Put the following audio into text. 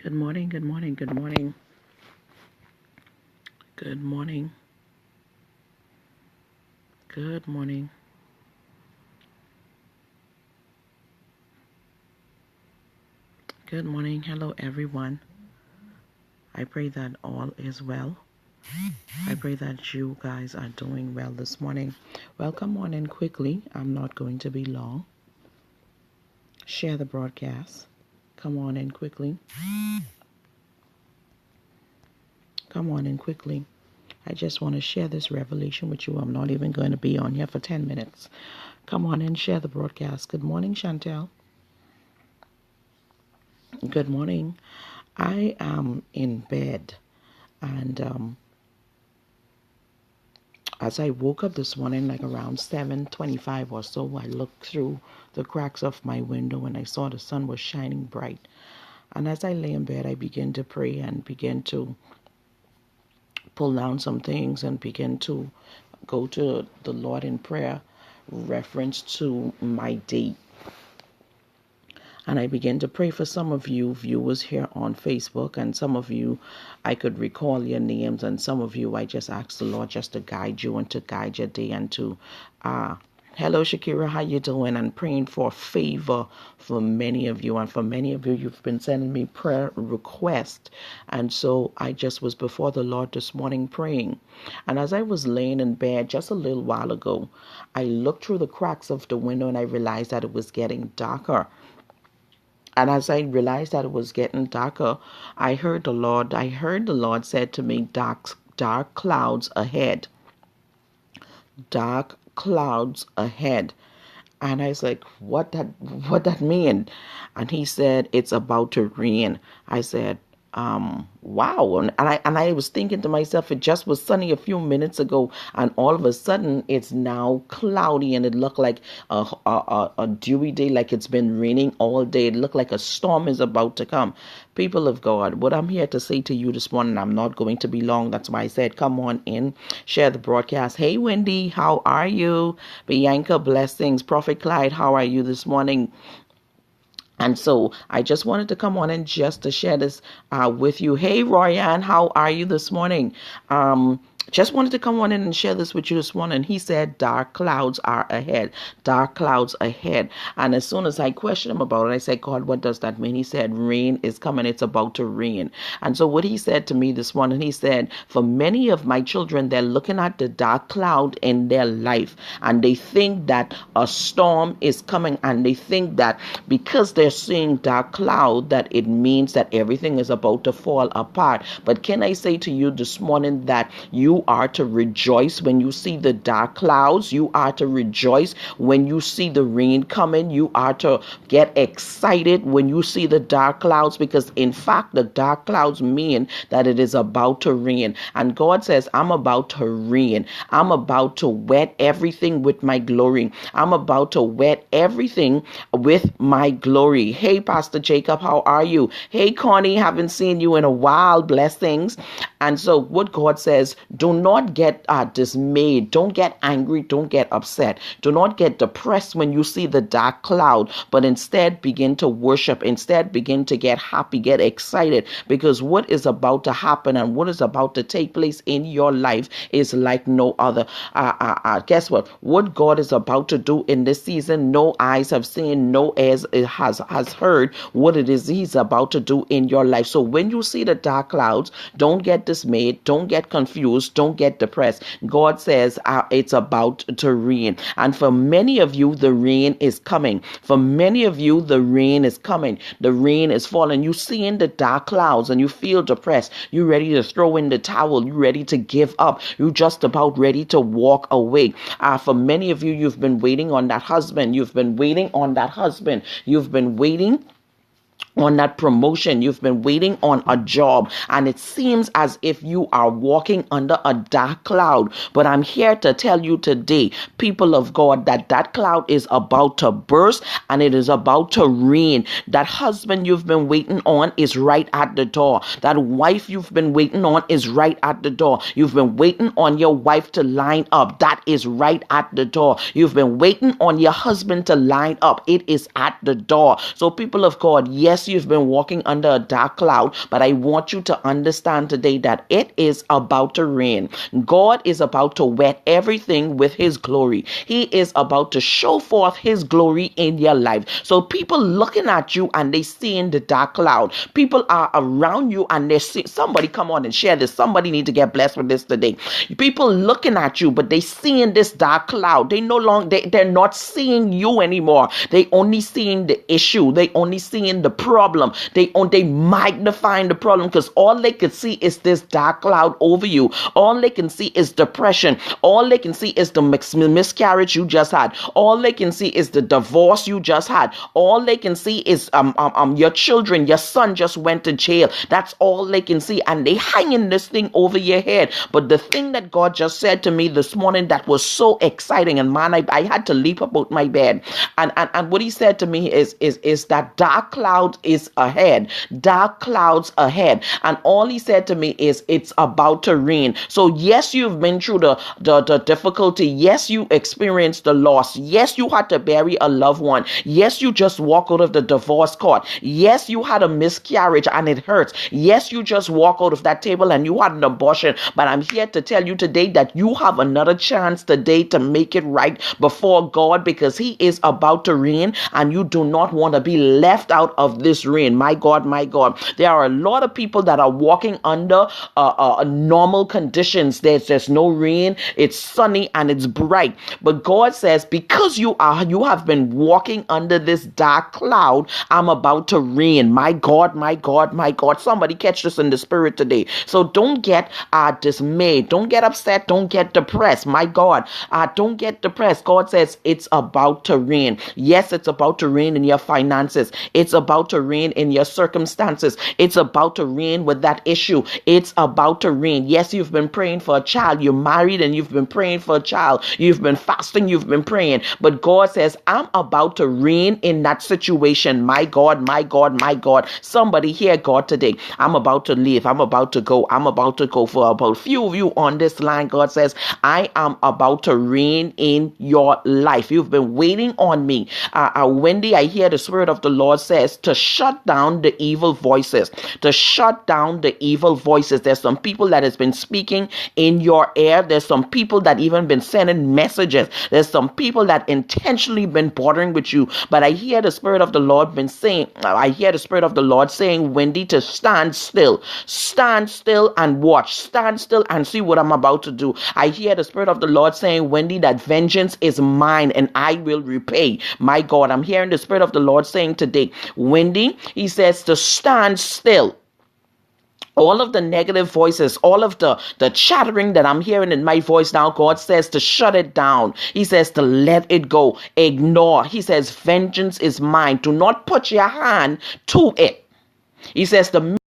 Good morning, good morning, good morning. Good morning. Good morning. Good morning. Hello, everyone. I pray that all is well. I pray that you guys are doing well this morning. Well, come on in quickly. I'm not going to be long. Share the broadcast. Come on in quickly. Come on in quickly. I just want to share this revelation with you. I'm not even going to be on here for 10 minutes. Come on and share the broadcast. Good morning, Chantel. Good morning. I am in bed, and as I woke up this morning, like around 7:25 or so, I looked through the cracks of my window and I saw the sun was shining bright. And as I lay in bed, I began to pray and began to pull down some things and begin to go to the Lord in prayer, reference to my date. And I began to pray for some of you viewers here on Facebook, and some of you, I could recall your names, and some of you, I just asked the Lord just to guide you and to guide your day and to, hello Shakira, how you doing? And praying for favor for many of you, and for many of you, you've been sending me prayer requests. And so I just was before the Lord this morning praying. And as I was laying in bed just a little while ago, I looked through the cracks of the window and I realized that it was getting darker. And as I realized that it was getting darker, I heard the Lord said to me, dark clouds ahead. Dark clouds ahead. And I was like, what that mean? And he said, it's about to rain. I said, wow. And I was thinking to myself, it just was sunny a few minutes ago, and all of a sudden it's now cloudy, and it looked like a dewy day, like it's been raining all day. It looked like a storm is about to come. People of God, what I'm here to say to you this morning, I'm not going to be long. That's why I said, come on in, share the broadcast. Hey, Wendy, how are you? Bianca, blessings. Prophet Clyde, how are you this morning? And so I just wanted to come on and just to share this with you. Hey, Royan, how are you this morning? Just wanted to come on in and share this with you this morning. He said, dark clouds are ahead. Dark clouds ahead. And as soon as I questioned him about it, I said, God, what does that mean? He said, rain is coming. It's about to rain. And so what he said to me this morning, he said, for many of my children, they're looking at the dark cloud in their life, and they think that a storm is coming, and they think that because they're seeing dark cloud, that it means that everything is about to fall apart. But can I say to you this morning that you are to rejoice when you see the dark clouds. You are to rejoice when you see the rain coming. You are to get excited when you see the dark clouds, because in fact the dark clouds mean that it is about to rain. And God says, I'm about to rain. I'm about to wet everything with my glory. I'm about to wet everything with my glory. Hey, Pastor Jacob, how are you? Hey, Connie, haven't seen you in a while. Blessings. And so what God says, do not get dismayed. Don't get angry. Don't get upset. Do not get depressed when you see the dark cloud, but instead begin to worship. Instead begin to get happy, get excited, because what is about to happen and what is about to take place in your life is like no other. Guess what? What God is about to do in this season, no eyes have seen, no ears has heard what it is He's about to do in your life. So when you see the dark clouds, don't get dismayed. Don't get confused. Don't get depressed. God says it's about to rain. And for many of you, the rain is coming. For many of you, the rain is coming. The rain is falling. You see in the dark clouds and you feel depressed. You're ready to throw in the towel. You're ready to give up. You're just about ready to walk away. For many of you, you've been waiting on that husband. You've been waiting on that husband. You've been waiting on that promotion. You've been waiting on a job, and it seems as if you are walking under a dark cloud. But I'm here to tell you today, people of God, that cloud is about to burst and it is about to rain. That husband you've been waiting on is right at the door. That wife you've been waiting on is right at the door. You've been waiting on your wife to line up. That is right at the door. You've been waiting on your husband to line up. It is at the door. So people of God, yes, Yes, you've been walking under a dark cloud, but I want you to understand today that it is about to rain. God is about to wet everything with his glory. He is about to show forth his glory in your life. So people looking at you and they seeing the dark cloud. People are around you and they're seeing, somebody come on and share this. Somebody need to get blessed with this today. People looking at you, but they seeing this dark cloud. They no longer, they're not seeing you anymore. They only seeing the issue. They only seeing the problem. They magnifying the problem because all they could see is this dark cloud over you. All they can see is depression. All they can see is the miscarriage you just had. All they can see is the divorce you just had. All they can see is your children, your son just went to jail. That's all they can see, and they hanging this thing over your head. But the thing that God just said to me this morning that was so exciting, and man, I had to leap up out my bed. And what he said to me is that dark cloud is ahead. Dark clouds ahead. And all he said to me is it's about to rain. So yes, you've been through the difficulty. Yes, you experienced the loss. Yes, you had to bury a loved one. Yes, you just walk out of the divorce court. Yes, you had a miscarriage and it hurts. Yes, you just walk out of that table and you had an abortion. But I'm here to tell you today that you have another chance today to make it right before God, because he is about to reign and you do not want to be left out of this reign. My God, my God. There are a lot of people that are walking under normal conditions. There's no rain. It's sunny and it's bright. But God says, because you have been walking under this dark cloud, I'm about to rain. My God, my God, my God. Somebody catch this in the spirit today. So don't get dismayed. Don't get upset. Don't get depressed. My God, don't get depressed. God says it's about to rain. Yes, it's about to rain in your finances. It's about to rain in your circumstances. It's about to rain with that issue. It's about to rain. Yes, you've been praying for a child. You're married and you've been praying for a child. You've been fasting. You've been praying. But God says, I'm about to reign in that situation. My God, my God, my God. Somebody hear God today. I'm about to leave. I'm about to go. I'm about to go. For about few of you on this line, God says, I am about to reign in your life. You've been waiting on me. Wendy, I hear the Spirit of the Lord says to shut down the evil voices. To shut down the evil voices. There's some people that has been speaking in your ear. There's some people that even been sending messages. There's some people that intentionally been bothering with you. But I hear the Spirit of the Lord saying, Wendy, to stand still. Stand still and watch. Stand still and see what I'm about to do. I hear the Spirit of the Lord saying, Wendy, that vengeance is mine and I will repay. My God, I'm hearing the Spirit of the Lord saying today, Wendy, he says to stand still. All of the negative voices, all of the chattering that I'm hearing in my voice now, God says to shut it down. He says to let it go. Ignore. He says, vengeance is mine. Do not put your hand to it. He says to